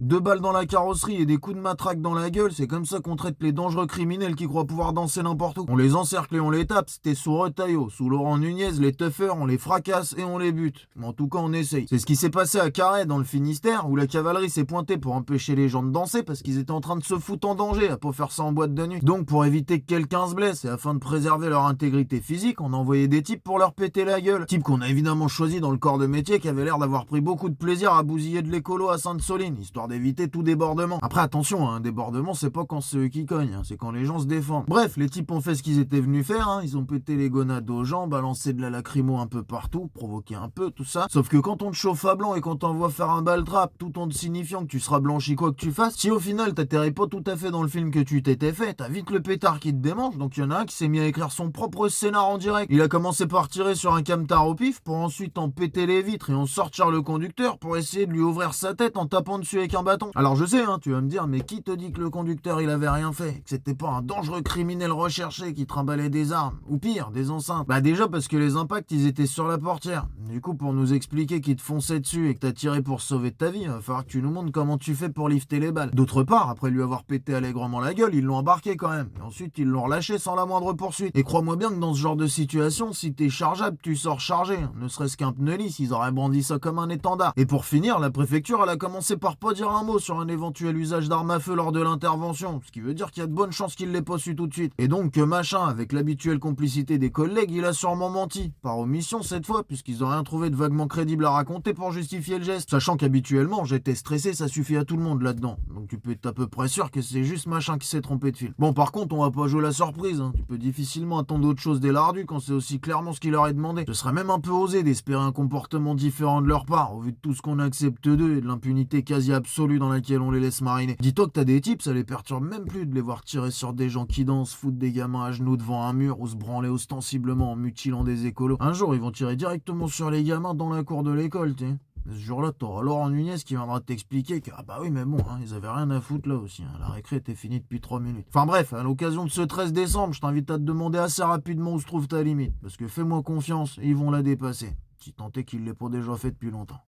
2 balles dans la carrosserie et des coups de matraque dans la gueule, c'est comme ça qu'on traite les dangereux criminels qui croient pouvoir danser n'importe où. On les encercle et on les tape, c'était sous Retailleau. Sous Laurent Nunez, les tuffers, on les fracasse et on les bute. En tout cas, on essaye. C'est ce qui s'est passé à Carhaix, dans le Finistère, où la cavalerie s'est pointée pour empêcher les gens de danser parce qu'ils étaient en train de se foutre en danger à pas faire ça en boîte de nuit. Donc, pour éviter que quelqu'un se blesse et afin de préserver leur intégrité physique, on a envoyé des types pour leur péter la gueule. Types qu'on a évidemment choisi dans le corps de métier qui avait l'air d'avoir pris beaucoup de plaisir à bousiller de l'écolo à Sainte-Soline, histoire d'éviter tout débordement. Après attention, un débordement c'est pas quand c'est eux qui cognent, c'est quand les gens se défendent. Bref, les types ont fait ce qu'ils étaient venus faire, ils ont pété les gonades aux gens, balancé de la lacrymo un peu partout, provoqué un peu tout ça. Sauf que quand on te chauffe à blanc et qu'on t'envoie faire un bal trap tout en te signifiant que tu seras blanchi quoi que tu fasses, si au final t'atterris pas tout à fait dans le film que tu t'étais fait, t'as vite le pétard qui te démange. Donc il y en a un qui s'est mis à écrire son propre scénar en direct. Il a commencé par tirer sur un camtar au pif pour ensuite en péter les vitres et en sortir le conducteur pour essayer de lui ouvrir sa tête en tapant dessus avec un bâton. Alors je sais, tu vas me dire, mais qui te dit que le conducteur il avait rien fait, que c'était pas un dangereux criminel recherché qui trimballait des armes, ou pire, des enceintes? Bah déjà parce que les impacts ils étaient sur la portière. Du coup pour nous expliquer qu'il te fonçait dessus et que t'as tiré pour sauver ta vie, il va falloir que tu nous montres comment tu fais pour lifter les balles. D'autre part, après lui avoir pété allègrement la gueule, ils l'ont embarqué quand même. Et ensuite ils l'ont relâché sans la moindre poursuite. Et crois-moi bien que dans ce genre de situation, si t'es chargeable, tu sors chargé. Ne serait-ce qu'un pneu lisse, ils auraient brandi ça comme un étendard. Et pour finir, la préfecture elle a commencé par pas dire un mot sur un éventuel usage d'armes à feu lors de l'intervention, ce qui veut dire qu'il y a de bonnes chances qu'il l'ait pas su tout de suite. Et donc que machin, avec l'habituelle complicité des collègues, il a sûrement menti. Par omission cette fois, puisqu'ils ont rien trouvé de vaguement crédible à raconter pour justifier le geste. Sachant qu'habituellement, j'étais stressé, ça suffit à tout le monde là-dedans. Donc tu peux être à peu près sûr que c'est juste machin qui s'est trompé de fil. Bon par contre, on va pas jouer la surprise, Tu peux difficilement attendre autre chose des lardus quand c'est aussi clairement ce qu'il leur est demandé. Ce serait même un peu osé d'espérer un comportement différent de leur part, au vu de tout ce qu'on accepte d'eux et de l'impunité quasi absolue dans laquelle on les laisse mariner. Dis-toi que t'as des types, ça les perturbe même plus de les voir tirer sur des gens qui dansent, foutre des gamins à genoux devant un mur ou se branler ostensiblement en mutilant des écolos. Un jour, ils vont tirer directement sur les gamins dans la cour de l'école, tu sais. Ce jour-là, t'auras Laurent Nunez qui viendra t'expliquer que, ah bah oui, mais bon, ils avaient rien à foutre là aussi. La récré était finie depuis 3 minutes. Enfin bref, à l'occasion de ce 13 décembre, je t'invite à te demander assez rapidement où se trouve ta limite. Parce que fais-moi confiance, ils vont la dépasser. Si tant est qu'il l'ait pas déjà fait depuis longtemps.